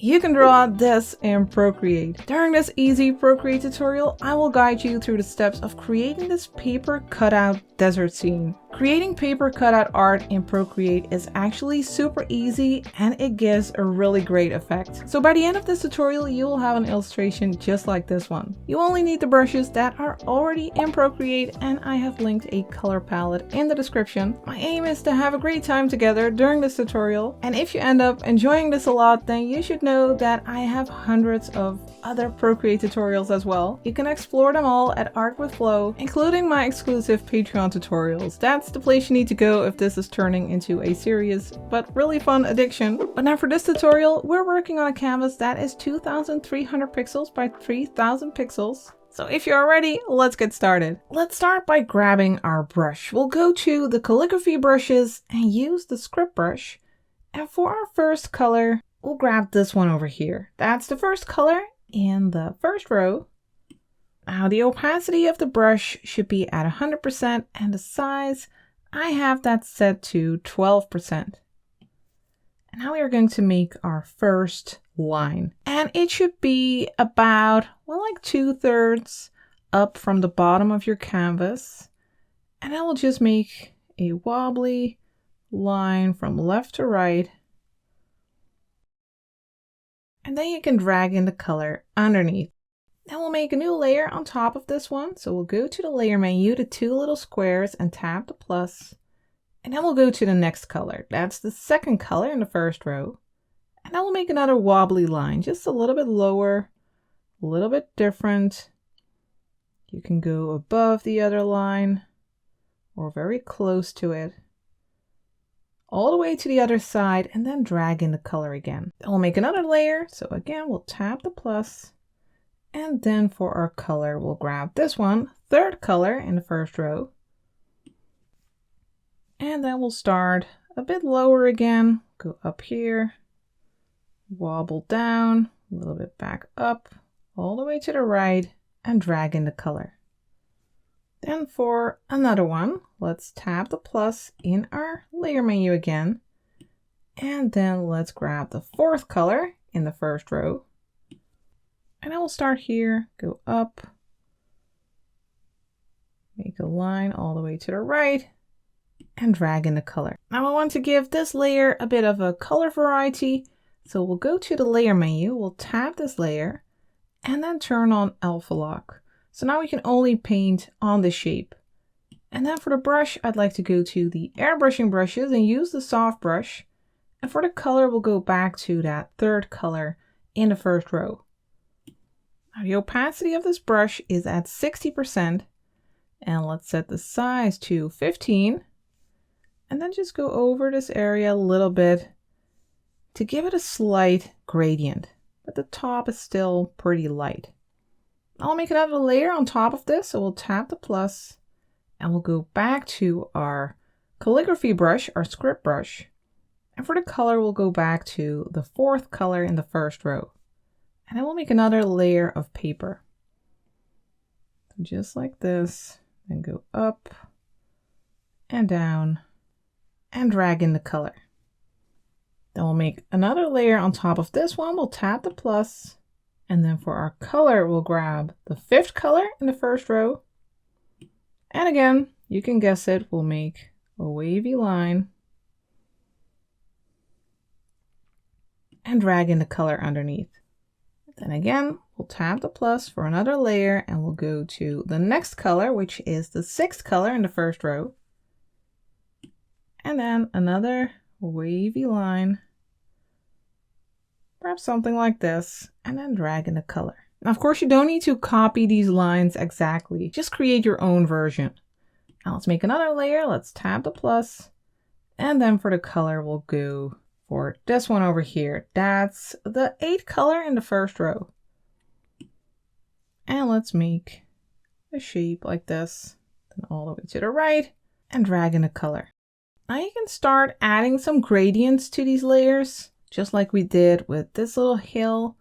you can draw this in Procreate. During this easy Procreate tutorial, I will guide you through the steps of creating this paper cutout desert scene. Creating paper cutout art in Procreate is actually super easy and it gives a really great effect. So by the end of this tutorial, you will have an illustration just like this one. You only need the brushes that are already in Procreate, and I have linked a color palette in the description. My aim is to have a great time together during this tutorial, and if you end up enjoying this a lot, then you should know that I have hundreds of other Procreate tutorials as well. You can explore them all at Art with Flow, including my exclusive Patreon tutorials. That's the place you need to go if this is turning into a serious but really fun addiction. But now for this tutorial, we're working on a canvas that is 2300 pixels by 3000 pixels. So if you're ready, let's get started. Let's start by grabbing our brush. We'll go to the calligraphy brushes and use the script brush. And for our first color, we'll grab this one over here. That's the first color in the first row. Now the opacity of the brush should be at 100% and the size, I have that set to 12%. And now we are going to make our first line. And it should be about, well, like 2/3 up from the bottom of your canvas. And I will just make a wobbly line from left to right. And then you can drag in the color underneath. Now we'll make a new layer on top of this one. So we'll go to the layer menu, the two little squares, and tap the plus. And then we'll go to the next color. That's the second color in the first row. And then we'll make another wobbly line, just a little bit lower, a little bit different. You can go above the other line or very close to it, all the way to the other side, and then drag in the color again. Then we'll make another layer. So again, we'll tap the plus. And then for our color, we'll grab this one, third color in the first row. And then we'll start a bit lower again, go up here, wobble down, a little bit back up, all the way to the right, and drag in the color. Then for another one, let's tap the plus in our layer menu again. And then let's grab the fourth color in the first row. And I will start here, go up, make a line all the way to the right, and drag in the color. Now I want to give this layer a bit of a color variety. So we'll go to the layer menu, we'll tap this layer, and then turn on alpha lock. So now we can only paint on the shape. And then for the brush, I'd like to go to the airbrushing brushes and use the soft brush. And for the color, we'll go back to that third color in the first row. Now the opacity of this brush is at 60%. And let's set the size to 15. And then just go over this area a little bit to give it a slight gradient. But the top is still pretty light. I'll make another layer on top of this, so we'll tap the plus and we'll go back to our calligraphy brush, our script brush. And for the color, we'll go back to the fourth color in the first row. And then we'll make another layer of paper. Just like this, then go up and down and drag in the color. Then we'll make another layer on top of this one, we'll tap the plus. And then for our color, we'll grab the fifth color in the first row. And again, you can guess it, we'll make a wavy line and drag in the color underneath. Then again, we'll tap the plus for another layer and we'll go to the next color, which is the sixth color in the first row. And then another wavy line, perhaps something like this, and then drag in the color. Now, of course, you don't need to copy these lines exactly. Just create your own version. Now let's make another layer. Let's tap the plus. And then for the color, we'll go for this one over here. That's the eighth color in the first row. And let's make a shape like this. Then all the way to the right and drag in the color. Now you can start adding some gradients to these layers, just like we did with this little hill.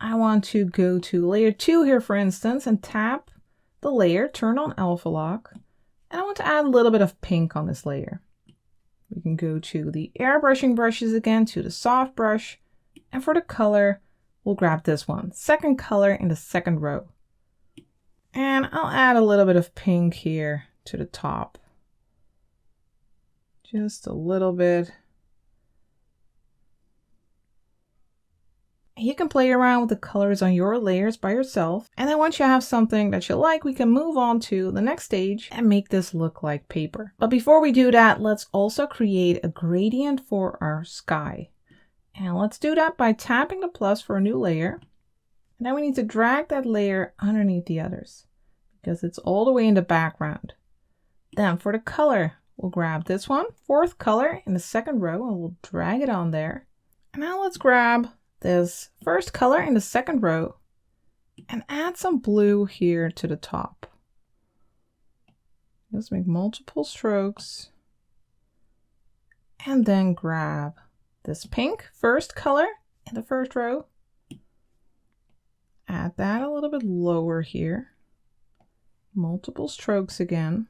I want to go to layer 2 here, for instance, and tap the layer, turn on alpha lock, and I want to add a little bit of pink on this layer. We can go to the airbrushing brushes again, to the soft brush, and for the color, we'll grab this one, second color in the second row. And I'll add a little bit of pink here to the top. Just a little bit. You can play around with the colors on your layers by yourself. And then once you have something that you like, we can move on to the next stage and make this look like paper. But before we do that, let's also create a gradient for our sky. And let's do that by tapping the plus for a new layer. And then we need to drag that layer underneath the others because it's all the way in the background. Then for the color, we'll grab this one, fourth color in the second row, and we'll drag it on there. And now let's grab this first color in the second row and add some blue here to the top. Just make multiple strokes and then grab this pink first color in the first row. Add that a little bit lower here. Multiple strokes again.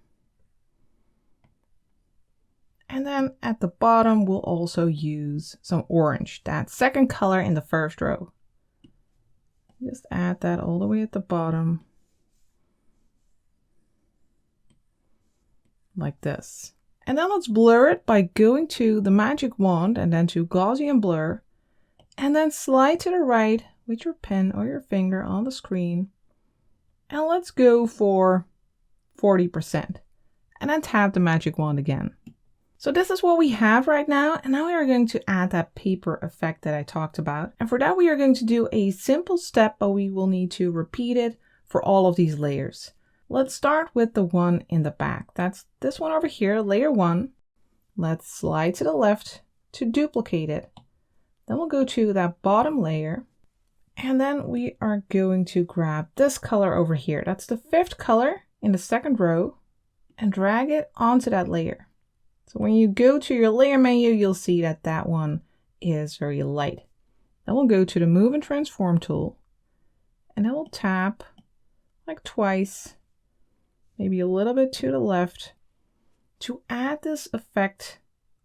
And then at the bottom, we'll also use some orange, that second color in the first row. Just add that all the way at the bottom. Like this. And then let's blur it by going to the magic wand and then to Gaussian blur. And then slide to the right with your pen or your finger on the screen. And let's go for 40%. And then tap the magic wand again. So this is what we have right now, and now we are going to add that paper effect that I talked about. And for that we are going to do a simple step, but we will need to repeat it for all of these layers. Let's start with the one in the back. That's this one over here, layer 1. Let's slide to the left to duplicate it. Then we'll go to that bottom layer, and then we are going to grab this color over here. That's the fifth color in the second row, and drag it onto that layer. So when you go to your layer menu, you'll see that that one is very light. Then we'll go to the Move and Transform tool, and then we'll tap like twice, maybe a little bit to the left, to add this effect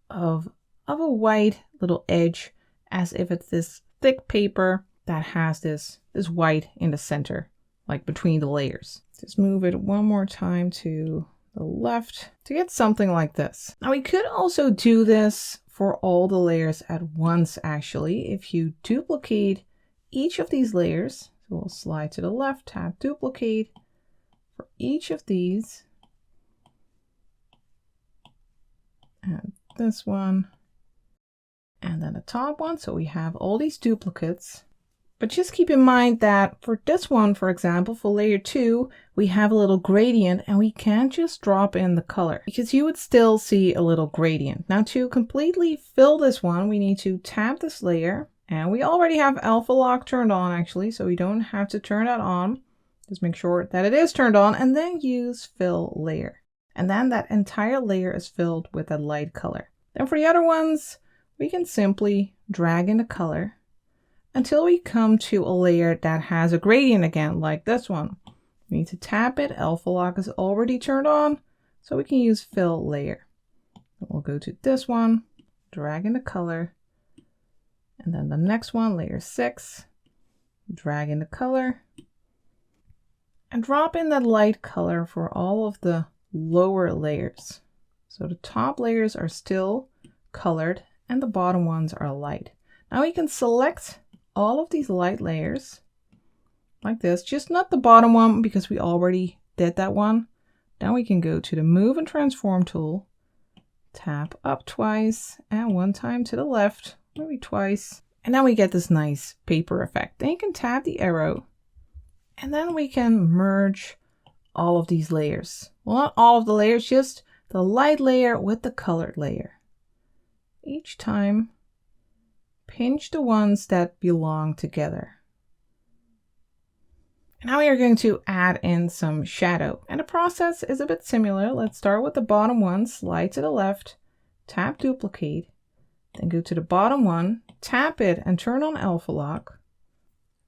of a white little edge, as if it's this thick paper that has this white in the center, like between the layers. Just move it one more time to the left to get something like this. Now we could also do this for all the layers at once actually. If you duplicate each of these layers, so we'll slide to the left, tap duplicate for each of these, and this one, and then the top one, so we have all these duplicates. But just keep in mind that for this one, for example, for layer 2, we have a little gradient and we can't just drop in the color because you would still see a little gradient. Now to completely fill this one, we need to tap this layer, and we already have alpha lock turned on actually, so we don't have to turn that on. Just make sure that it is turned on and then use fill layer. And then that entire layer is filled with a light color. Then for the other ones, we can simply drag in the color until we come to a layer that has a gradient again, like this one. We need to tap it, alpha lock is already turned on, so we can use fill layer. We'll go to this one, drag in the color, and then the next one, layer 6, drag in the color, and drop in that light color for all of the lower layers. So the top layers are still colored and the bottom ones are light. Now we can select all of these light layers like this, just not the bottom one because we already did that one. Then we can go to the Move and Transform tool, tap up twice and one time to the left, maybe twice, and now we get this nice paper effect. Then you can tap the arrow, and then we can merge all of these layers. Well, not all of the layers, just the light layer with the colored layer. Each time, pinch the ones that belong together. Now we are going to add in some shadow, and the process is a bit similar. Let's start with the bottom one, slide to the left, tap duplicate, then go to the bottom one, tap it and turn on alpha lock.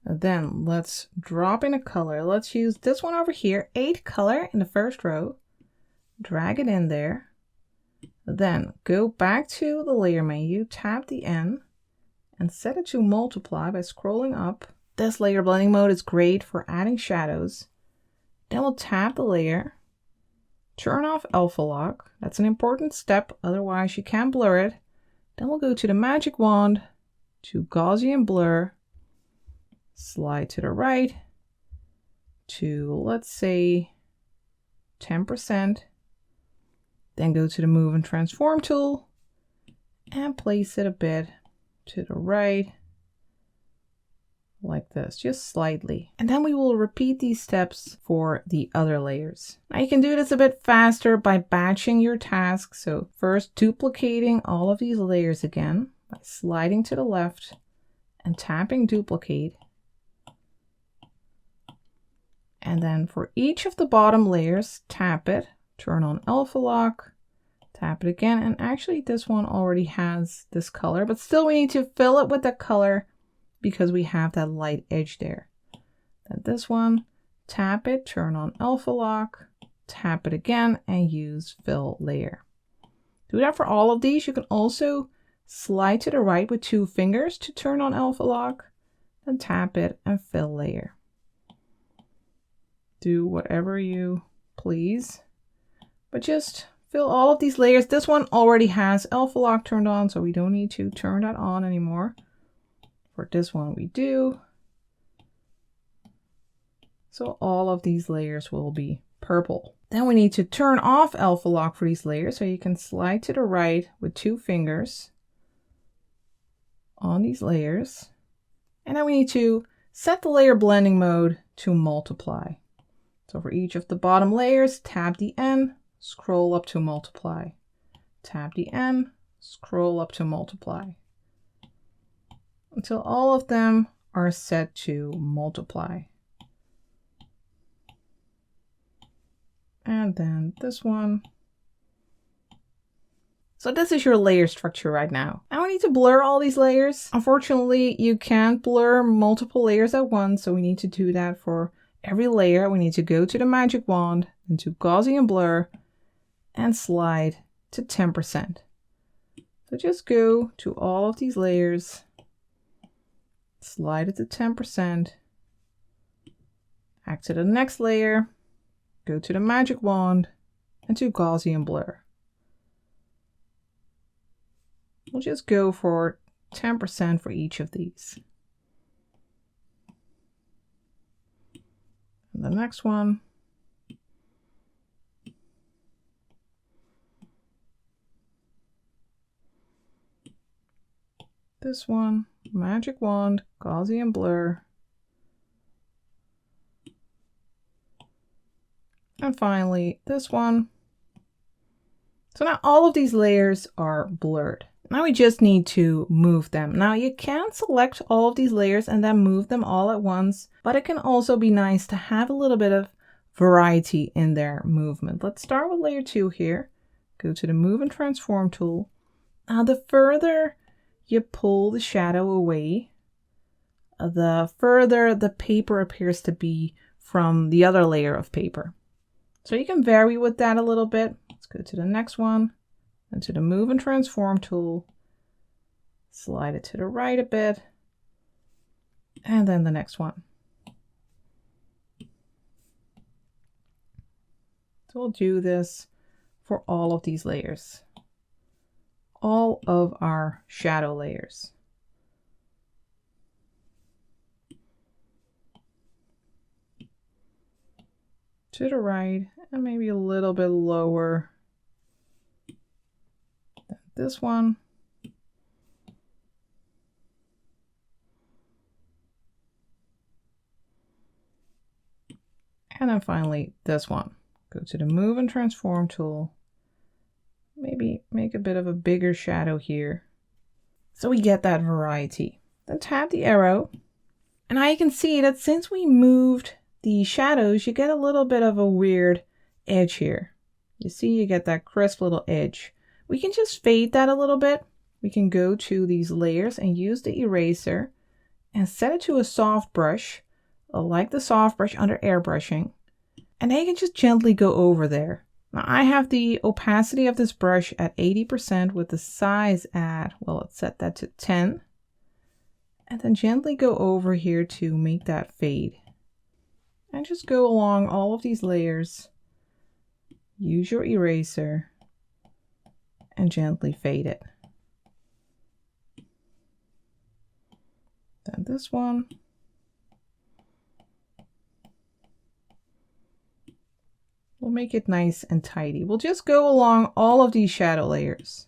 Then let's drop in a color. Let's use this one over here, 8 color in the first row, drag it in there. Then go back to the layer menu, tap the N, and set it to multiply by scrolling up. This layer blending mode is great for adding shadows. Then we'll tap the layer, turn off alpha lock. That's an important step, otherwise you can't blur it. Then we'll go to the magic wand, to Gaussian blur, slide to the right to, let's say, 10%. Then go to the move and transform tool and place it a bit to the right, like this, just slightly. And then we will repeat these steps for the other layers. Now you can do this a bit faster by batching your tasks. So first duplicating all of these layers again by sliding to the left and tapping duplicate. And then for each of the bottom layers, tap it, turn on alpha lock, tap it again. And actually this one already has this color, but still we need to fill it with the color because we have that light edge there. Then this one, tap it, turn on alpha lock, tap it again, and use fill layer. Do that for all of these. You can also slide to the right with 2 fingers to turn on alpha lock, then tap it and fill layer. Do whatever you please, but just fill all of these layers. This one already has alpha lock turned on, so we don't need to turn that on anymore. For this one we do. So all of these layers will be purple. Then we need to turn off alpha lock for these layers, so you can slide to the right with 2 fingers on these layers. And then we need to set the layer blending mode to multiply. So for each of the bottom layers, tap the N, scroll up to multiply. Tap the N, scroll up to multiply. Until all of them are set to multiply. And then this one. So this is your layer structure right now. Now we need to blur all these layers. Unfortunately, you can't blur multiple layers at once, so we need to do that for every layer. We need to go to the magic wand, into Gaussian blur, and slide to 10%. So just go to all of these layers, slide it to 10%, back to the next layer, go to the magic wand, and to Gaussian blur. We'll just go for 10% for each of these. And the next one. This one, magic wand, Gaussian blur. And finally, this one. So now all of these layers are blurred. Now we just need to move them. Now you can select all of these layers and then move them all at once, but it can also be nice to have a little bit of variety in their movement. Let's start with layer 2 here. Go to the move and transform tool. Now the further you pull the shadow away, the further the paper appears to be from the other layer of paper. So you can vary with that a little bit. Let's go to the next one. And to the move and transform tool, slide it to the right a bit, and then the next one. So we'll do this for all of these layers, all of our shadow layers. To the right, and maybe a little bit lower. This one. And then finally this one. Go to the move and transform tool. Maybe make a bit of a bigger shadow here, so we get that variety. Then tap the arrow. And now you can see that since we moved the shadows, you get a little bit of a weird edge here. You see, you get that crisp little edge. We can just fade that a little bit. We can go to these layers and use the eraser and set it to a soft brush, like the soft brush under airbrushing. And then you can just gently go over there. Now I have the opacity of this brush at 80% with the size at, well, let's set that to 10. And then gently go over here to make that fade. And just go along all of these layers. Use your eraser and gently fade it. Then this one. We'll make it nice and tidy. We'll just go along all of these shadow layers.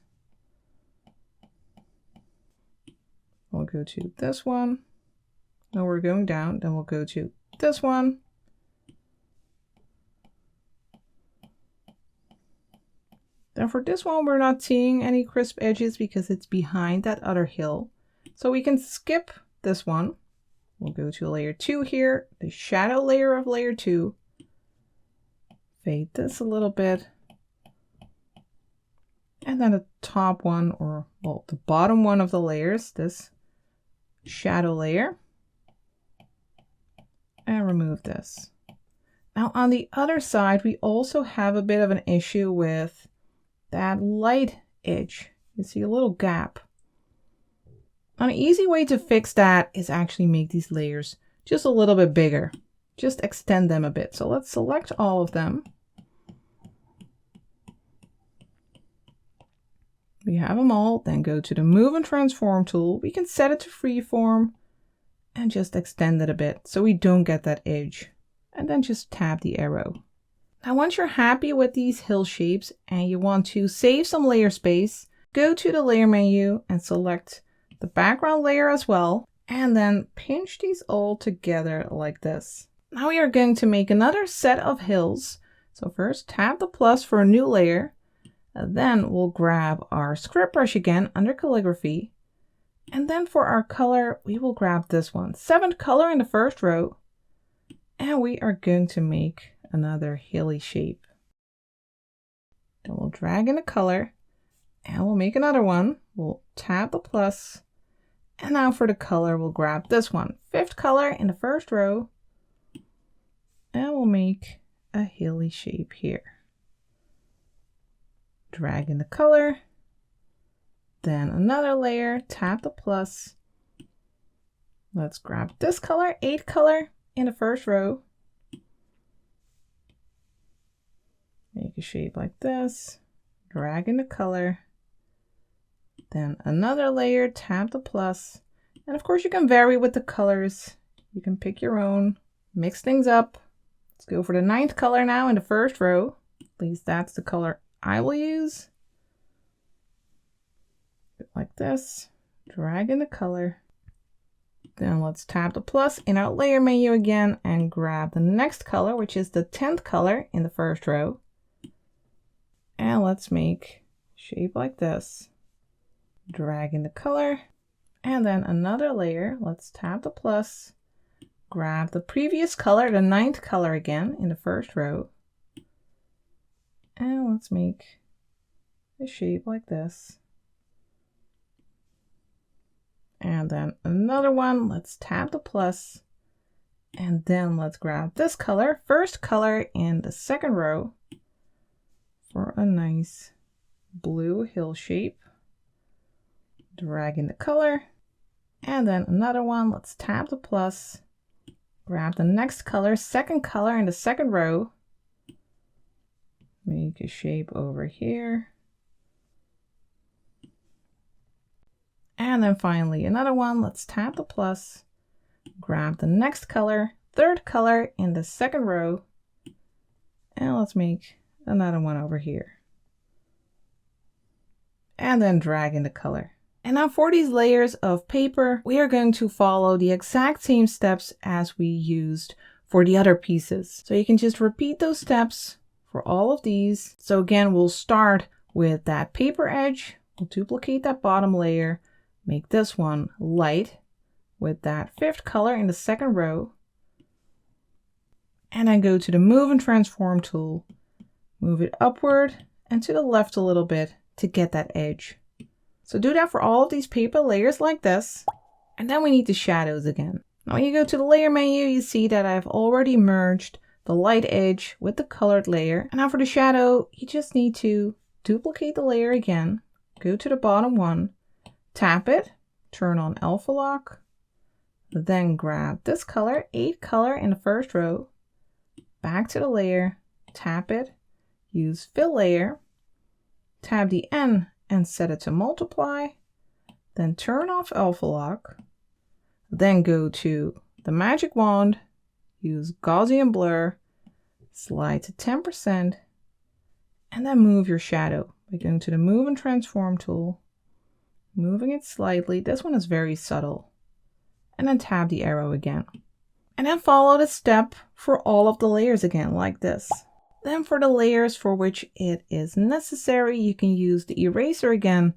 We'll go to this one. Now we're going down. Then we'll go to this one. Then for this one, we're not seeing any crisp edges because it's behind that other hill. So we can skip this one. We'll go to layer 2 here, the shadow layer of layer 2. Fade this a little bit. And then the top one, or well, the bottom one of the layers, this shadow layer. And remove this. Now on the other side, we also have a bit of an issue with that light edge. You see a little gap. An easy way to fix that is actually make these layers just a little bit bigger. Just extend them a bit. So let's select all of them. We have them all, then go to the Move and Transform tool. We can set it to freeform and just extend it a bit so we don't get that edge. And then just tap the arrow. Now once you're happy with these hill shapes and you want to save some layer space, go to the layer menu and select the background layer as well. And then pinch these all together like this. Now we are going to make another set of hills. So first tap the plus for a new layer. Then we'll grab our script brush again under calligraphy. And then for our color, we will grab this one, 7th color in the first row. And we are going to make another hilly shape. Then we'll drag in the color and we'll make another one. We'll tap the plus. And now for the color, we'll grab this one, 5th color in the first row. And we'll make a hilly shape here. Drag in the color, then another layer, tap the plus. Let's grab this color, 8th color in the first row. Make a shape like this, drag in the color, then another layer, tap the plus. And of course you can vary with the colors. You can pick your own, mix things up. Let's go for the 9th color now in the first row. At least that's the color I will use. Like this, drag in the color. Then let's tap the plus in our layer menu again and grab the next color, which is the 10th color in the first row. And let's make a shape like this. Drag in the color and then another layer. Let's tap the plus, grab the previous color, the 9th color again in the first row. And let's make a shape like this. And then another one, let's tap the plus. And then let's grab this color, 1st color in the 2nd row for a nice blue hill shape. Drag in the color. And then another one, let's tap the plus. Grab the next color, 2nd color in the 2nd row. Make a shape over here. And then finally another one, let's tap the plus, grab the next color, 3rd color in the 2nd row, and let's make another one over here. And then drag in the color. And now for these layers of paper, we are going to follow the exact same steps as we used for the other pieces. So you can just repeat those steps for all of these. So again, we'll start with that paper edge. We'll duplicate that bottom layer, make this one light with that 5th color in the 2nd row. And then go to the Move and Transform tool, move it upward and to the left a little bit to get that edge. So do that for all of these paper layers like this. And then we need the shadows again. Now when you go to the layer menu, you see that I've already merged the light edge with the colored layer. And now for the shadow, you just need to duplicate the layer again, go to the bottom one, tap it, turn on alpha lock, Then grab this color, 8 color in the first row, back to the layer, tap it, use fill layer, tab the N and set it to multiply, then turn off alpha lock, then go to the magic wand, use Gaussian blur, slide to 10%, and then move your shadow by going to the move and transform tool, moving it slightly. This one is very subtle. And then tab the arrow again. And then follow the step for all of the layers again, like this. Then for the layers for which it is necessary, you can use the eraser again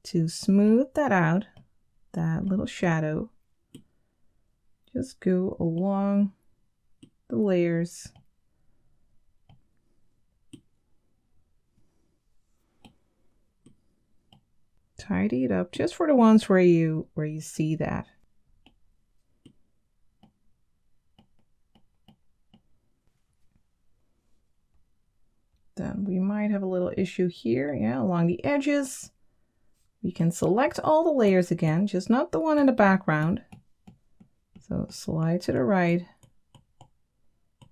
to smooth that out, that little shadow. Just go along the layers. Tidy it up just for the ones where you see that. Then we might have a little issue here, yeah, along the edges. We can select all the layers again, just not the one in the background. So slide to the right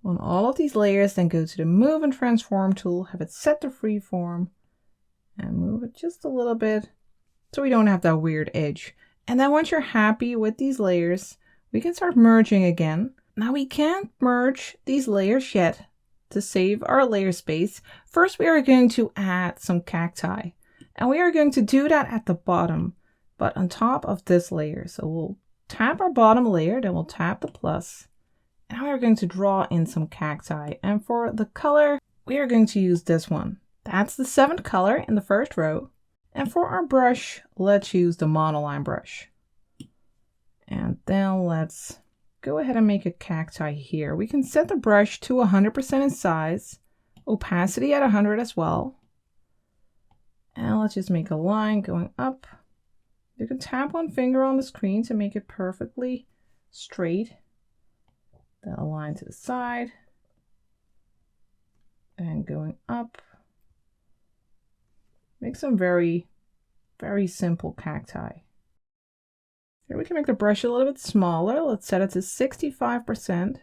on all of these layers, then go to the move and transform tool, have it set to freeform, and move it just a little bit so we don't have that weird edge. And then once you're happy with these layers, we can start merging again. Now we can't merge these layers yet. To save our layer space, first we are going to add some cacti, and we are going to do that at the bottom, but on top of this layer. So we'll tap our bottom layer, then we'll tap the plus, and now we're going to draw in some cacti. And for the color, we are going to use this one. That's the 7th color in the first row. And for our brush, let's use the monoline brush. And then let's go ahead and make a cacti here. We can set the brush to 100% in size, opacity at 100 as well. And let's just make a line going up. You can tap one finger on the screen to make it perfectly straight. Then a line to the side. And going up. Make some very, very simple cacti. Here we can make the brush a little bit smaller. Let's set it to 65%.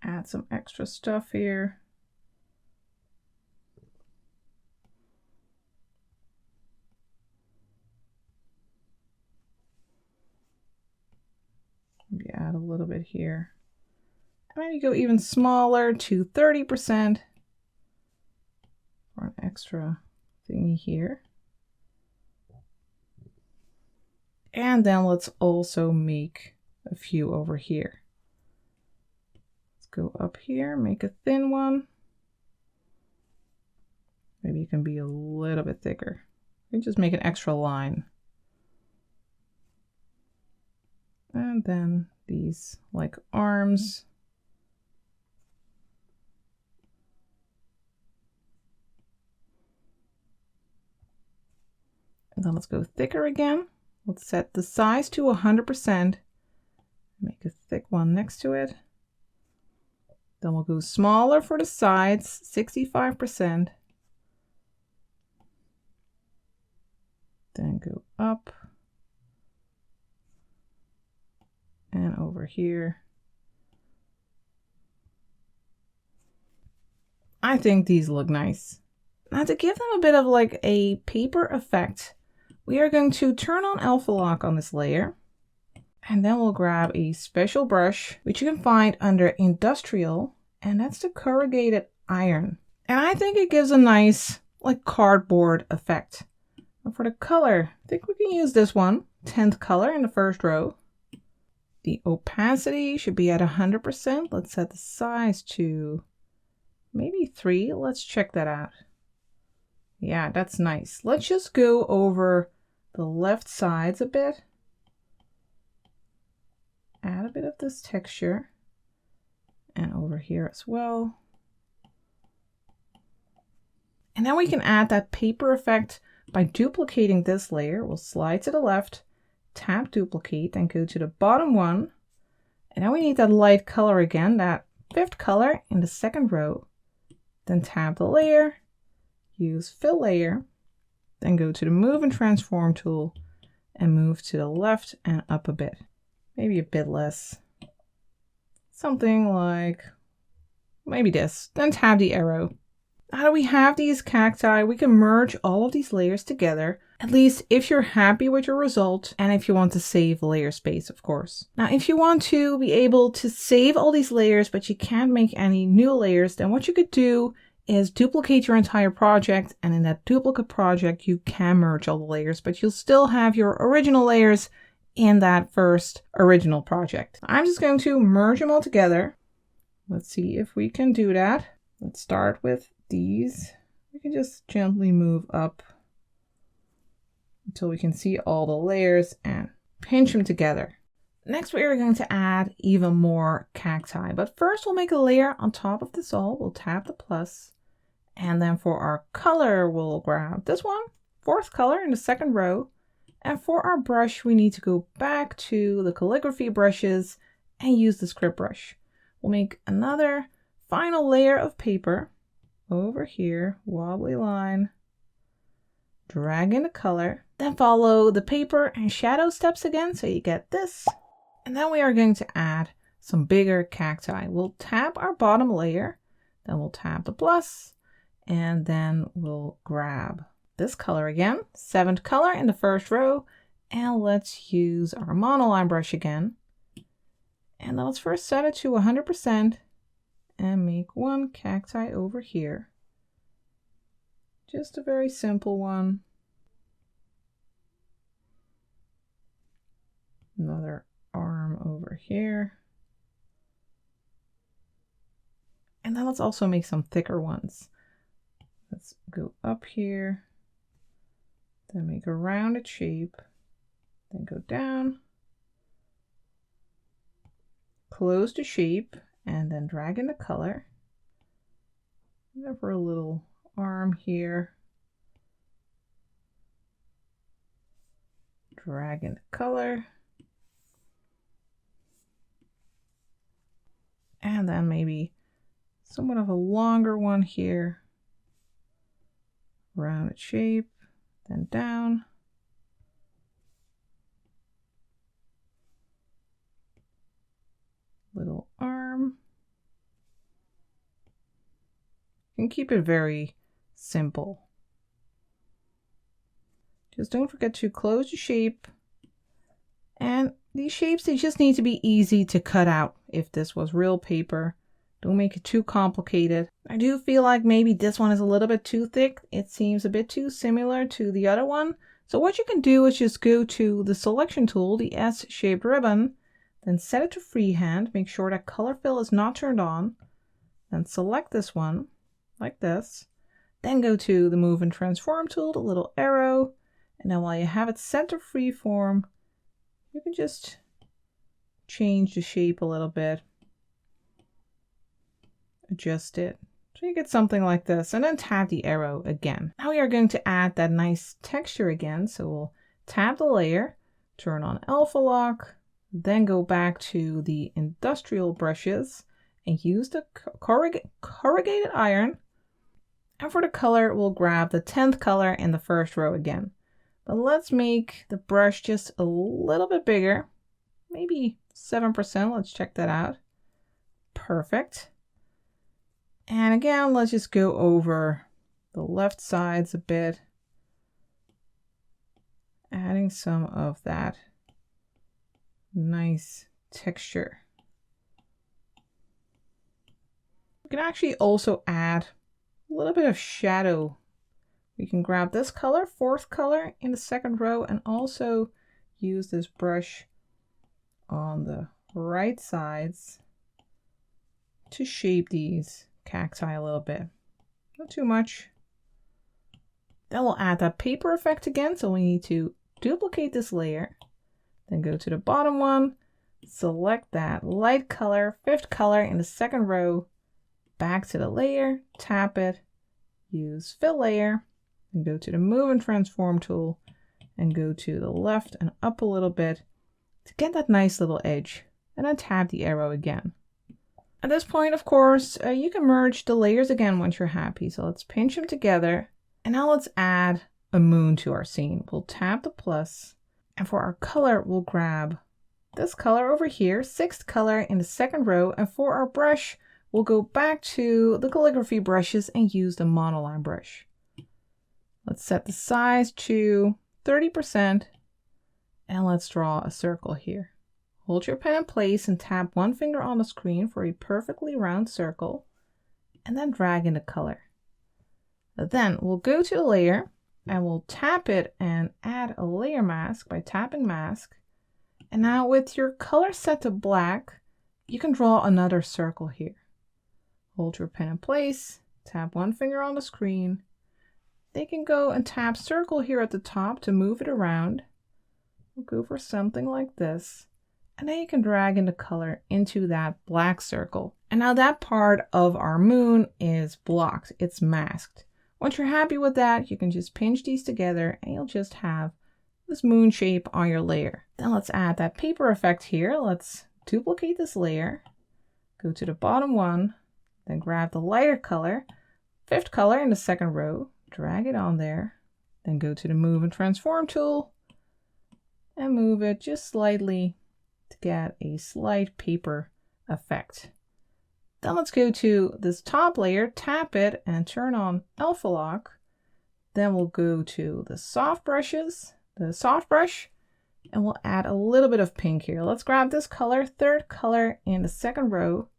Add some extra stuff here. Maybe add a little bit here. Maybe go even smaller to 30% for an extra thingy here. And then let's also make a few over here. Let's go up here, make a thin one. Maybe it can be a little bit thicker. And just make an extra line. And then these like arms. And then let's go thicker again. Let's set the size to 100%. Make a thick one next to it. Then we'll go smaller for the sides, 65%. Then go up. And over here. I think these look nice. Now to give them a bit of like a paper effect, we are going to turn on alpha lock on this layer. And then we'll grab a special brush, which you can find under industrial, and that's the corrugated iron. And I think it gives a nice like cardboard effect. And for the color, I think we can use this one, 10th color in the first row. The opacity should be at 100%. Let's set the size to maybe 3. Let's check that out. Yeah, that's nice. Let's just go over the left sides a bit. Add a bit of this texture. And over here as well. And then we can add that paper effect by duplicating this layer. We'll slide to the left, tap duplicate, and go to the bottom one. And now we need that light color again, that 5th color in the 2nd row. Then tap the layer, use fill layer, then go to the move and transform tool, and move to the left and up a bit. Maybe a bit less. Something like maybe this. Then tap the arrow. Now that we have these cacti, we can merge all of these layers together, at least if you're happy with your result and if you want to save layer space, of course. Now, if you want to be able to save all these layers, but you can't make any new layers, then what you could do is duplicate your entire project, and in that duplicate project, you can merge all the layers, but you'll still have your original layers in that first original project. I'm just going to merge them all together. Let's see if we can do that. Let's start with these. We can just gently move up until we can see all the layers and pinch them together. Next, we are going to add even more cacti, but first we'll make a layer on top of this all. We'll tap the plus, and then for our color, we'll grab this one, fourth color in the second row. And for our brush, we need to go back to the calligraphy brushes and use the script brush. We'll make another final layer of paper over here, wobbly line, drag in the color, then follow the paper and shadow steps again so you get this. And then we are going to add some bigger cacti. We'll tap our bottom layer, then we'll tap the plus, and then we'll grab this color again, seventh color in the first row, and let's use our monoline brush again. And then let's first set it to 100% and make one cacti over here. Just a very simple one. Another arm over here. And then let's also make some thicker ones. Let's go up here, then make a rounded shape, then go down, close the shape, and then drag in the color. And then for a little arm here, drag in the color, and then maybe somewhat of a longer one here, rounded shape, then down, little arm. You can keep it very simple. Just don't forget to close the shape. And these shapes, they just need to be easy to cut out. If this was real paper, don't make it too complicated. I do feel like maybe this one is a little bit too thick. It seems a bit too similar to the other one. So what you can do is just go to the selection tool, the S-shaped ribbon, then set it to freehand. Make sure that color fill is not turned on. Then select this one like this. Then go to the move and transform tool, the little arrow. And then while you have it set to freeform, you can just change the shape a little bit. Adjust it. So you get something like this, and then tap the arrow again. Now we are going to add that nice texture again. So we'll tap the layer, turn on alpha lock, then go back to the industrial brushes and use the corrugated iron. And for the color, we'll grab the 10th color in the first row again. But let's make the brush just a little bit bigger, maybe 7%. Let's check that out. Perfect. And again, let's just go over the left sides a bit, adding some of that nice texture. We can actually also add a little bit of shadow. We can grab this color, 4th color in the second row, and also use this brush on the right sides to shape these cacti a little bit. Not too much. Then we'll add that paper effect again. So we need to duplicate this layer, then go to the bottom one, select that light color, 5th color in the second row, back to the layer, tap it, use fill layer, and go to the move and transform tool and go to the left and up a little bit to get that nice little edge, and then tap the arrow again. At this point, of course, you can merge the layers again once you're happy. So let's pinch them together. And now let's add a moon to our scene. We'll tap the plus, And for our color, we'll grab this color over here, 6th color in the 2nd row. And for our brush, we'll go back to the calligraphy brushes and use the monoline brush. Let's set the size to 30% and let's draw a circle here. Hold your pen in place and tap one finger on the screen for a perfectly round circle and then drag in the color. Then we'll go to the layer and we'll tap it and add a layer mask by tapping mask. And now with your color set to black, you can draw another circle here. Hold your pen in place, tap one finger on the screen. They can go and tap circle here at the top to move it around. We'll go for something like this. And then you can drag in the color into that black circle. And now that part of our moon is blocked. It's masked. Once you're happy with that, you can just pinch these together and you'll just have this moon shape on your layer. Then let's add that paper effect here. Let's duplicate this layer. Go to the bottom one. Then grab the lighter color, 5th color in the 2nd row. Drag it on there. Then go to the Move and Transform tool. And move it just slightly to get a slight paper effect. Then let's go to this top layer, tap it and turn on Alpha Lock. Then we'll go to the soft brushes, the soft brush, and we'll add a little bit of pink here. Let's grab this color, 3rd color in the 2nd row,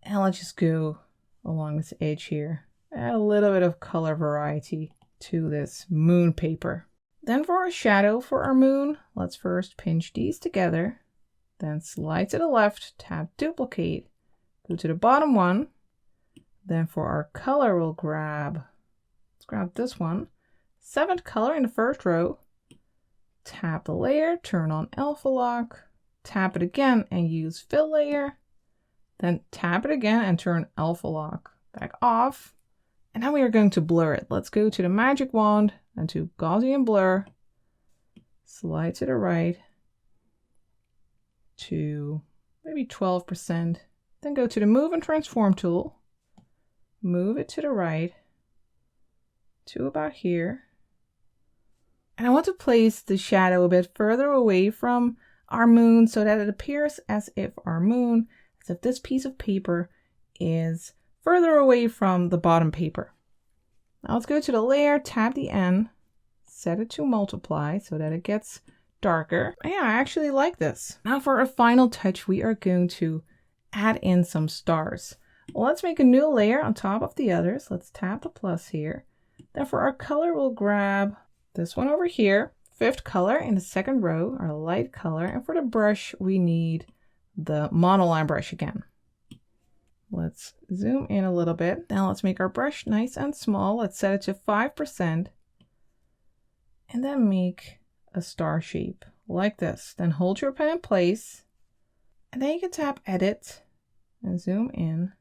and let's just go along this edge here. Add a little bit of color variety to this moon paper. Then for our shadow for our moon, let's first pinch these together, then slide to the left, tap duplicate, go to the bottom one. Then for our color, we'll let's grab this one, 7th color in the 1st row, tap the layer, turn on Alpha Lock, tap it again and use fill layer, then tap it again and turn Alpha Lock back off. And now we are going to blur it. Let's go to the magic wand and to Gaussian blur, slide to the right to maybe 12%. Then go to the Move and Transform tool, move it to the right to about here. And I want to place the shadow a bit further away from our moon so that it appears as if our moon, as if this piece of paper is further away from the bottom paper. Now let's go to the layer, tap the N, set it to multiply so that it gets darker. Yeah, I actually like this. Now for a final touch, we are going to add in some stars. Well, let's make a new layer on top of the others. Let's tap the plus here. Then for our color, we'll grab this one over here, 5th color in the 2nd row, our light color. And for the brush, we need the monoline brush again. Let's zoom in a little bit. Now let's make our brush nice and small. Let's set it to 5% and then make a star shape like this. Then hold your pen in place and then you can tap edit and zoom in.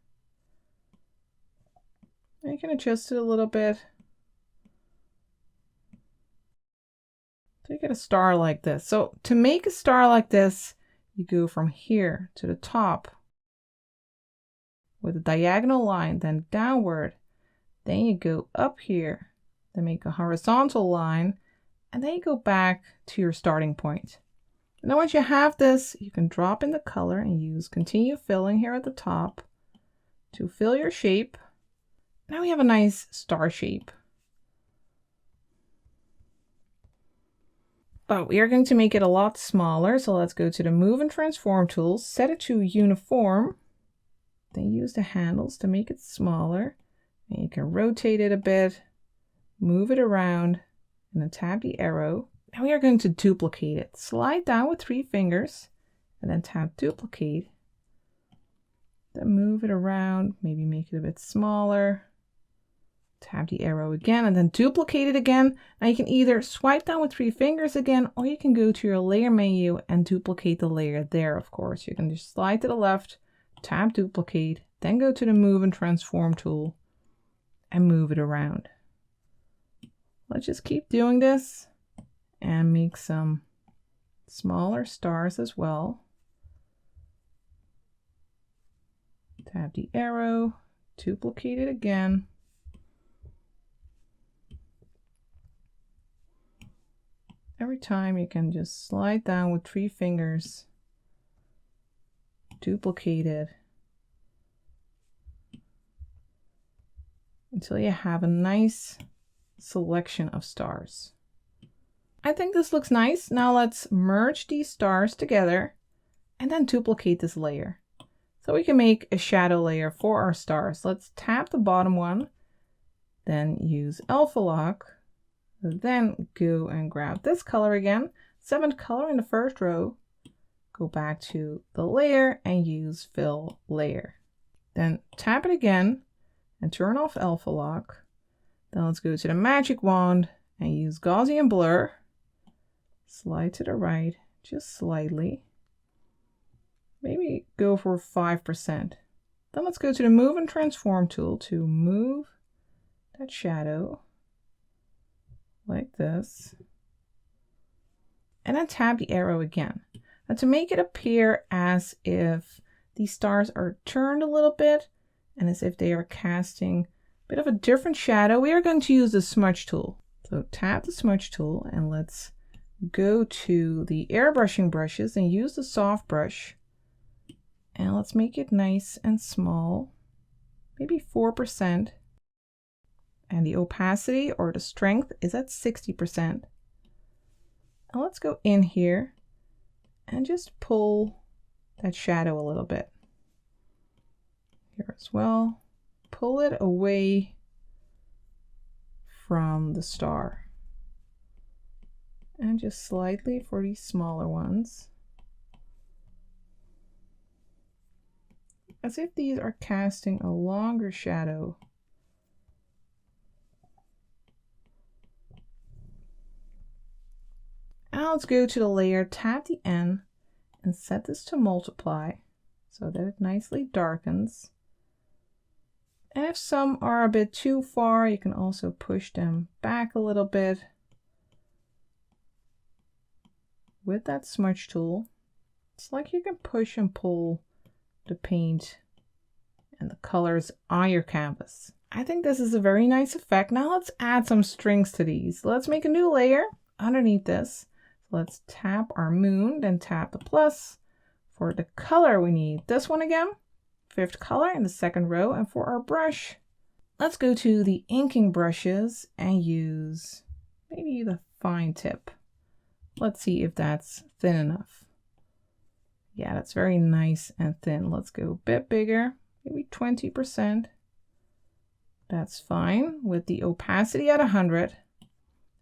And you can adjust it a little bit. So you get a star like this. So to make a star like this, you go from here to the top with a diagonal line, then downward. Then you go up here, then make a horizontal line, and then you go back to your starting point. And then once you have this, you can drop in the color and use continue filling here at the top to fill your shape. Now we have a nice star shape. But we are going to make it a lot smaller. So let's go to the Move and Transform tool, set it to uniform, then use the handles to make it smaller. And you can rotate it a bit, move it around, and then tap the arrow. Now we are going to duplicate it. Slide down with 3 fingers and then tap duplicate. Then move it around, maybe make it a bit smaller. Tap the arrow again and then duplicate it again. Now you can either swipe down with 3 fingers again, or you can go to your layer menu and duplicate the layer there, of course. You can just slide to the left, tap duplicate, then go to the Move and Transform tool and move it around. Let's just keep doing this and make some smaller stars as well. Tap the arrow, duplicate it again. Every time you can just slide down with 3 fingers, duplicate it until you have a nice selection of stars. I think this looks nice. Now let's merge these stars together and then duplicate this layer. So we can make a shadow layer for our stars. Let's tap the bottom one, then use alpha lock, then go and grab this color again, 7th color in the first row, go back to the layer and use fill layer. Then tap it again and turn off alpha lock. Then let's go to the magic wand and use Gaussian blur. Slide to the right, just slightly. Maybe go for 5%. Then let's go to the move and transform tool to move that shadow like this. And then tap the arrow again. And to make it appear as if these stars are turned a little bit and as if they are casting a bit of a different shadow, we are going to use the smudge tool. So tap the smudge tool and let's go to the airbrushing brushes and use the soft brush. And let's make it nice and small, maybe 4%. And the opacity or the strength is at 60%. And let's go in here and just pull that shadow a little bit. Here as well. Pull it away from the star. And just slightly for these smaller ones. As if these are casting a longer shadow. Now let's go to the layer, tap the N, and set this to multiply so that it nicely darkens. And if some are a bit too far, you can also push them back a little bit with that smudge tool. It's like you can push and pull the paint and the colors on your canvas. I think this is a very nice effect. Now let's add some strings to these. Let's make a new layer underneath this. Let's tap our moon, then tap the plus. For the color, we need this one again, 5th color in the 2nd row. And for our brush, let's go to the inking brushes and use maybe the fine tip. Let's see if that's thin enough. Yeah, that's very nice and thin. Let's go a bit bigger, maybe 20%. That's fine with the opacity at 100.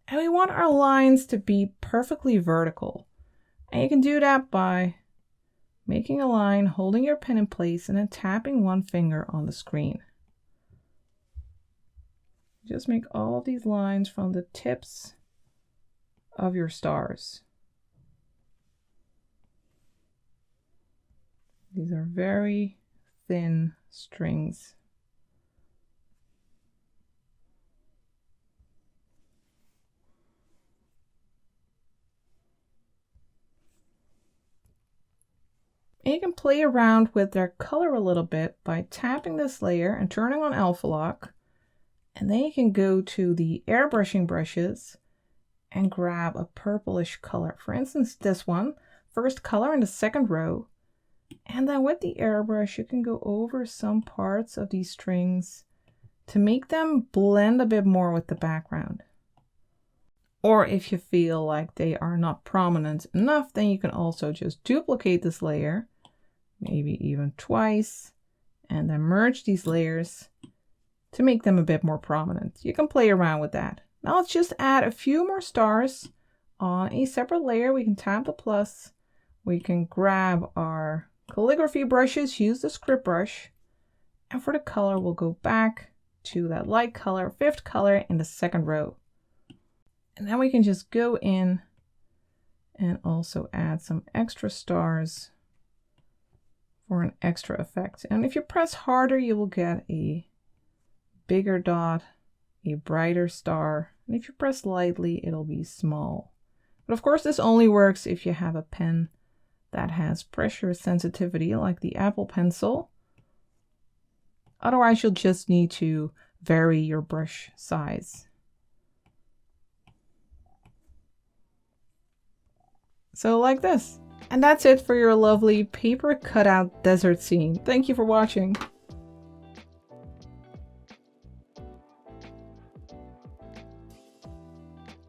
And we want our lines to be perfectly vertical. And you can do that by making a line, holding your pen in place, and then tapping one finger on the screen. Just make all of these lines from the tips of your stars. These are very thin strings. And you can play around with their color a little bit by tapping this layer and turning on alpha lock. And then you can go to the airbrushing brushes and grab a purplish color. For instance, this one, 1st color in the 2nd row. And then with the airbrush, you can go over some parts of these strings to make them blend a bit more with the background. Or if you feel like they are not prominent enough, then you can also just duplicate this layer, maybe even twice, and then merge these layers to make them a bit more prominent. You can play around with that. Now let's just add a few more stars on a separate layer. We can tap the plus. We can grab our calligraphy brushes, use the script brush, and for the color, we'll go back to that light color, 5th color in the 2nd row. And then we can just go in and also add some extra stars for an extra effect. And if you press harder, you will get a bigger dot, a brighter star. And if you press lightly, it'll be small. But of course, this only works if you have a pen that has pressure sensitivity like the Apple Pencil. Otherwise, you'll just need to vary your brush size. So like this. And that's it for your lovely paper cutout desert scene. Thank you for watching.